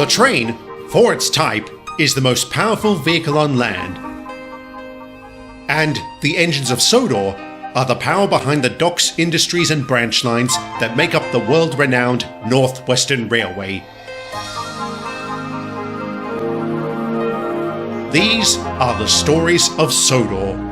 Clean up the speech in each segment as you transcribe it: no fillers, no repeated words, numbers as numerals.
The train, for its type, is the most powerful vehicle on land. And the engines of Sodor are the power behind the docks, industries and branch lines that make up the world-renowned Northwestern Railway. These are the stories of Sodor.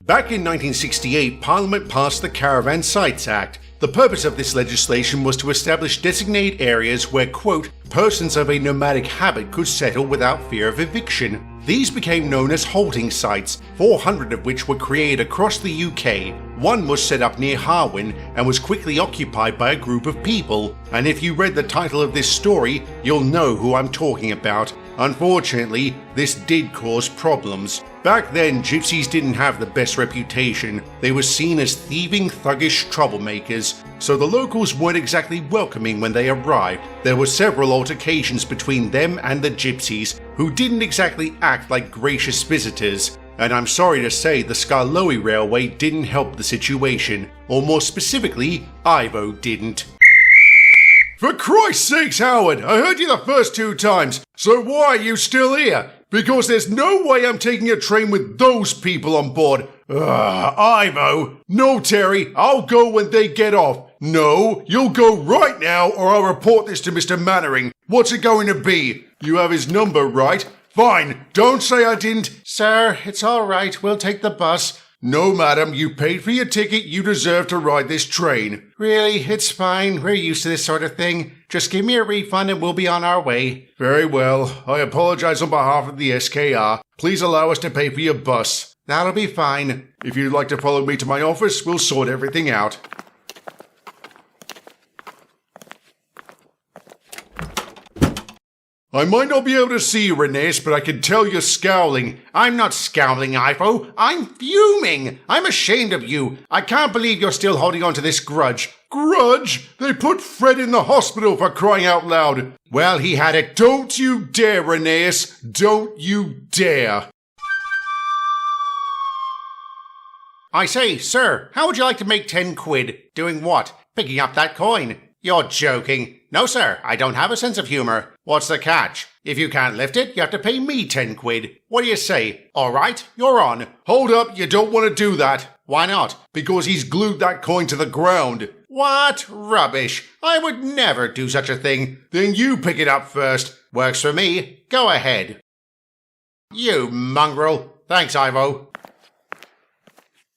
Back in 1968, Parliament passed the Caravan Sites Act. The purpose of this legislation was to establish designated areas where, quote, persons of a nomadic habit could settle without fear of eviction. These became known as halting sites, 400 of which were created across the UK. One was set up near Harwin and was quickly occupied by a group of people. And if you read the title of this story, you'll know who I'm talking about. Unfortunately, this did cause problems. Back then, Gypsies didn't have the best reputation. They were seen as thieving, thuggish troublemakers, so the locals weren't exactly welcoming when they arrived. There were several altercations between them and the Gypsies, who didn't exactly act like gracious visitors. And I'm sorry to say the Skarloey Railway didn't help the situation, or more specifically, Ivo didn't. For Christ's sakes, Howard, I heard you the first 2 times, so why are you still here? Because there's no way I'm taking a train with those people on board. Ivo. No, Terry, I'll go when they get off. No, you'll go right now or I'll report this to Mr. Mannering. What's it going to be? You have his number, right? Fine, don't say I didn't. Sir, it's all right, we'll take the bus. No, madam, you paid for your ticket, you deserve to ride this train. Really, it's fine, we're used to this sort of thing. Just give me a refund and we'll be on our way. Very well, I apologize on behalf of the SKR. Please allow us to pay for your bus. That'll be fine. If you'd like to follow me to my office, we'll sort everything out. I might not be able to see you, Renes, but I can tell you're scowling. I'm not scowling, Ivo. I'm fuming. I'm ashamed of you. I can't believe you're still holding on to this grudge. Grudge? They put Fred in the hospital for crying out loud. Well, he had it. Don't you dare, Renes. Don't you dare. I say, sir, how would you like to make 10 quid? Doing what? Picking up that coin. You're joking. No, sir, I don't have a sense of humour. What's the catch? If you can't lift it, you have to pay me 10 quid. What do you say? All right, you're on. Hold up, you don't want to do that. Why not? Because he's glued that coin to the ground. What rubbish. I would never do such a thing. Then you pick it up first. Works for me. Go ahead. You mongrel. Thanks, Ivo.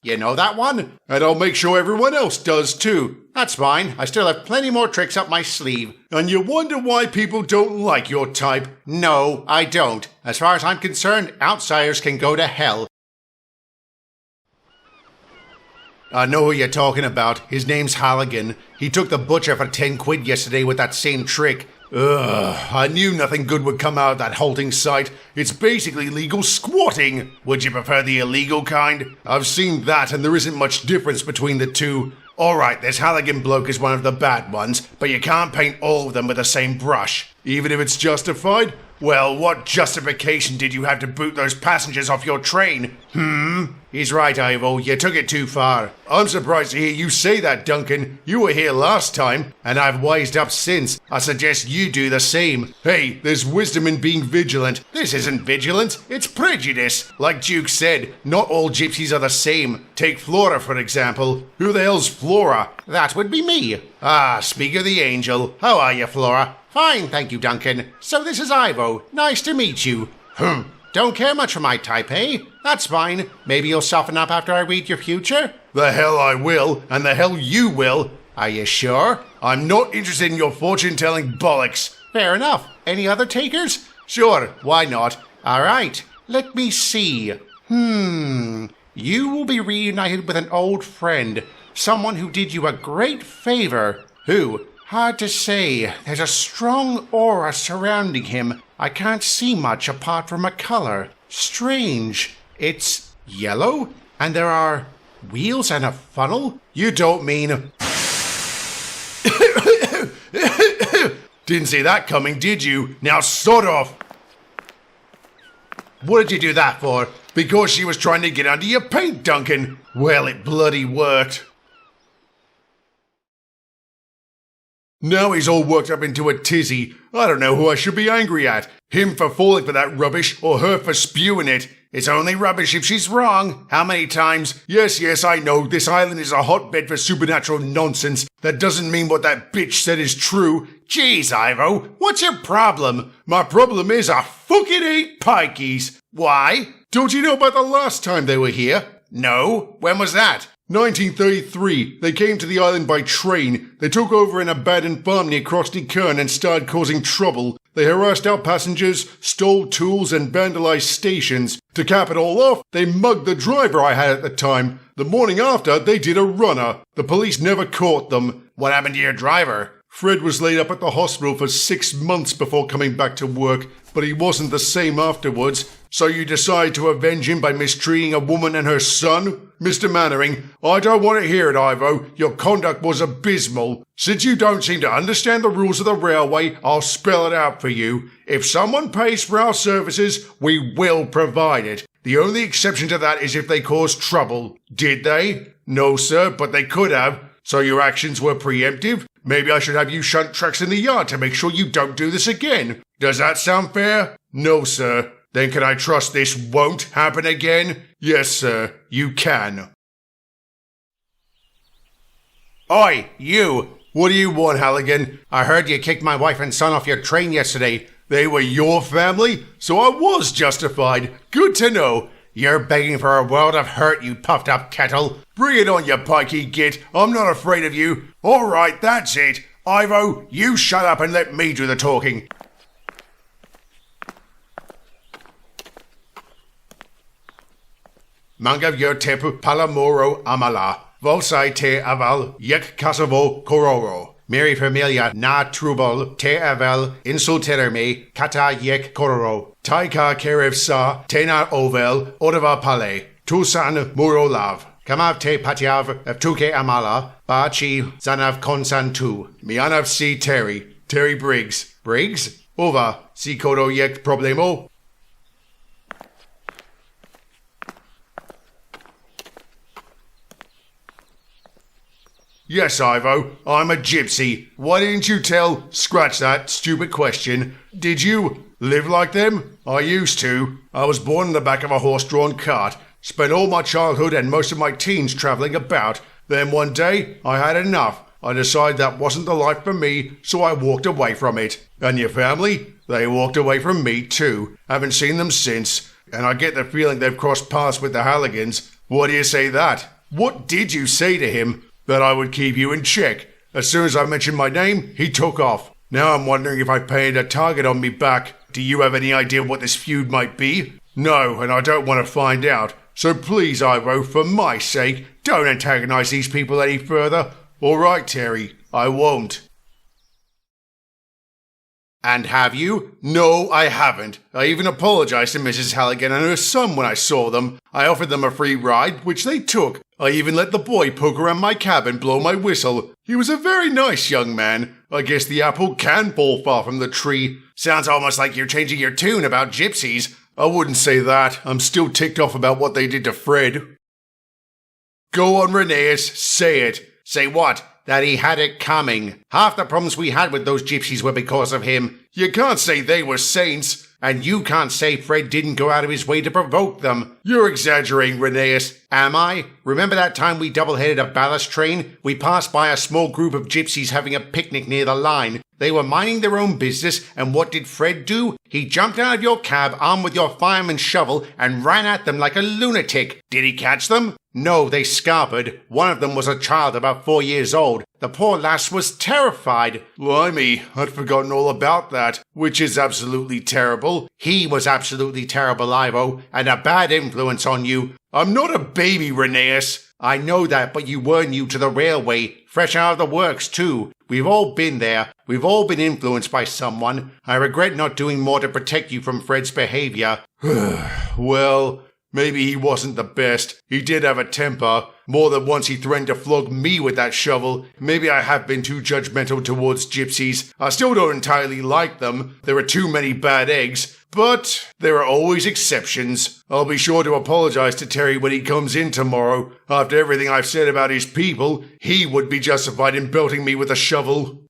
You know that one? And I'll make sure everyone else does too. That's fine. I still have plenty more tricks up my sleeve. And you wonder why people don't like your type? No, I don't. As far as I'm concerned, outsiders can go to hell. I know who you're talking about. His name's Halligan. He took the butcher for 10 quid yesterday with that same trick. Ugh, I knew nothing good would come out of that halting site. It's basically legal squatting. Would you prefer the illegal kind? I've seen that and there isn't much difference between the two. Alright, this Halligan bloke is one of the bad ones, but you can't paint all of them with the same brush. Even if it's justified? Well, what justification did you have to boot those passengers off your train? He's right, Ivo. You took it too far. I'm surprised to hear you say that, Duncan. You were here last time, and I've wised up since. I suggest you do the same. Hey, there's wisdom in being vigilant. This isn't vigilance, it's prejudice. Like Duke said, not all gypsies are the same. Take Flora, for example. Who the hell's Flora? That would be me. Ah, speak of the angel. How are you, Flora? Fine, thank you, Duncan. So this is Ivo. Nice to meet you. Don't care much for my type, eh? That's fine. Maybe you'll soften up after I read your future? The hell I will, and the hell you will. Are you sure? I'm not interested in your fortune-telling bollocks. Fair enough. Any other takers? Sure, why not? All right, let me see. You will be reunited with an old friend. Someone who did you a great favor. Who? Hard to say. There's a strong aura surrounding him. I can't see much apart from a color. Strange. It's yellow? And there are wheels and a funnel? You don't mean... Didn't see that coming, did you? Now Sodor! What did you do that for? Because she was trying to get under your paint, Duncan. Well, it bloody worked. Now he's all worked up into a tizzy. I don't know who I should be angry at. Him for falling for that rubbish, or her for spewing it. It's only rubbish if she's wrong. How many times? Yes, I know, this island is a hotbed for supernatural nonsense. That doesn't mean what that bitch said is true. Jeez, Ivo, what's your problem? My problem is I fucking hate pikeys. Why? Don't you know about the last time they were here? No. When was that? 1933. They came to the island by train. They took over an abandoned farm near Krusty Kern and started causing trouble. They harassed our passengers, stole tools, and vandalized stations. To cap it all off, they mugged the driver I had at the time. The morning after, they did a runner. The police never caught them. What happened to your driver? Fred was laid up at the hospital for 6 months before coming back to work, but he wasn't the same afterwards. So you decide to avenge him by mistreating a woman and her son? Mr. Mannering, I don't want to hear it, Ivo. Your conduct was abysmal. Since you don't seem to understand the rules of the railway, I'll spell it out for you. If someone pays for our services, we will provide it. The only exception to that is if they cause trouble. Did they? No, sir, but they could have. So your actions were preemptive? Maybe I should have you shunt trucks in the yard to make sure you don't do this again. Does that sound fair? No, sir. Then can I trust this won't happen again? Yes, sir, you can. Oi, you! What do you want, Halligan? I heard you kicked my wife and son off your train yesterday. They were your family? So I was justified. Good to know. You're begging for a world of hurt, you puffed up kettle. Bring it on, you pikey git. I'm not afraid of you. All right, that's it. Ivo, you shut up and let me do the talking. Manga tep palamoro amala. Volsai te aval yek kasavo kororo. Miri familia na trubol te aval insulterme kata yek kororo. Taika kerev sa tena ovel odava pale. Tusan murolav. Kamav te patiav tuke amala. Ba chi zanav konsantu. Mianav si Terry. Terry Briggs. Briggs? Ova. Si kodo yek problemo. Yes, Ivo, I'm a gypsy. Why didn't you tell? Scratch that stupid question. Did you live like them? I used to. I was born in the back of a horse-drawn cart. Spent all my childhood and most of my teens travelling about. Then one day, I had enough. I decided that wasn't the life for me, so I walked away from it. And your family? They walked away from me too. Haven't seen them since. And I get the feeling they've crossed paths with the Halligans. What do you say that? What did you say to him? That I would keep you in check. As soon as I mentioned my name, he took off. Now I'm wondering if I painted a target on me back. Do you have any idea what this feud might be? No, and I don't want to find out. So please, Ivo, for my sake, don't antagonize these people any further. All right, Terry, I won't. And have you? No, I haven't. I even apologized to Mrs. Halligan and her son when I saw them. I offered them a free ride, which they took. I even let the boy poke around my cab and blow my whistle. He was a very nice young man. I guess the apple can fall far from the tree. Sounds almost like you're changing your tune about gypsies. I wouldn't say that. I'm still ticked off about what they did to Fred. Go on, Rheneas, say it. Say what? That he had it coming. Half the problems we had with those gypsies were because of him. You can't say they were saints. And you can't say Fred didn't go out of his way to provoke them. You're exaggerating, Rheneas. Am I? Remember that time we double-headed a ballast train? We passed by a small group of gypsies having a picnic near the line. They were minding their own business, and what did Fred do? He jumped out of your cab, armed with your fireman's shovel, and ran at them like a lunatic. Did he catch them? No, they scarpered. One of them was a child about 4 years old. The poor lass was terrified. Blimey, I'd forgotten all about that, which is absolutely terrible. He was absolutely terrible, Ivo, and a bad influence on you. I'm not a baby, Rheneas. I know that, but you were new to the railway, fresh out of the works too. We've all been there. We've all been influenced by someone. I regret not doing more to protect you from Fred's behavior. Well, maybe he wasn't the best. He did have a temper. More than once he threatened to flog me with that shovel. Maybe I have been too judgmental towards gypsies. I still don't entirely like them. There are too many bad eggs. But there are always exceptions. I'll be sure to apologize to Terry when he comes in tomorrow. After everything I've said about his people, he would be justified in belting me with a shovel.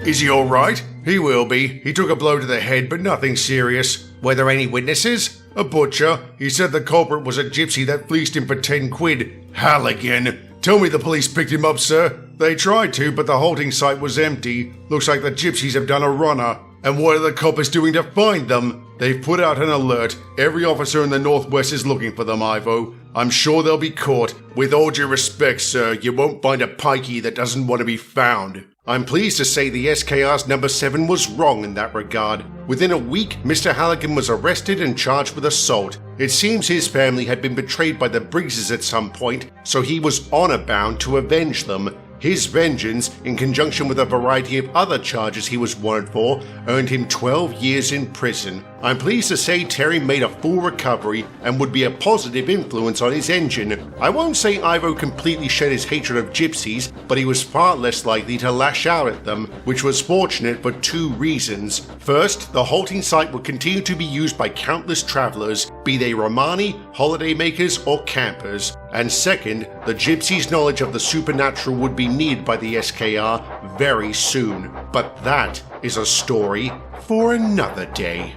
Is he alright? He will be. He took a blow to the head, but nothing serious. Were there any witnesses? A butcher. He said the culprit was a gypsy that fleeced him for 10 quid. Halligan. Tell me the police picked him up, sir. They tried to, but the halting site was empty. Looks like the gypsies have done a runner. And what are the coppers doing to find them? They've put out an alert. Every officer in the Northwest is looking for them, Ivo. I'm sure they'll be caught. With all due respect, sir, you won't find a pikey that doesn't want to be found. I'm pleased to say the SKR's number 7 was wrong in that regard. Within a week, Mr. Halligan was arrested and charged with assault. It seems his family had been betrayed by the Briggses at some point, so he was honor-bound to avenge them. His vengeance, in conjunction with a variety of other charges he was wanted for, earned him 12 years in prison. I'm pleased to say Terry made a full recovery and would be a positive influence on his engine. I won't say Ivo completely shed his hatred of gypsies, but he was far less likely to lash out at them, which was fortunate for 2 reasons. First, the halting site would continue to be used by countless travelers, be they Romani, holidaymakers, or campers. And second, the gypsies' knowledge of the supernatural would be needed by the SKR very soon. But that is a story for another day.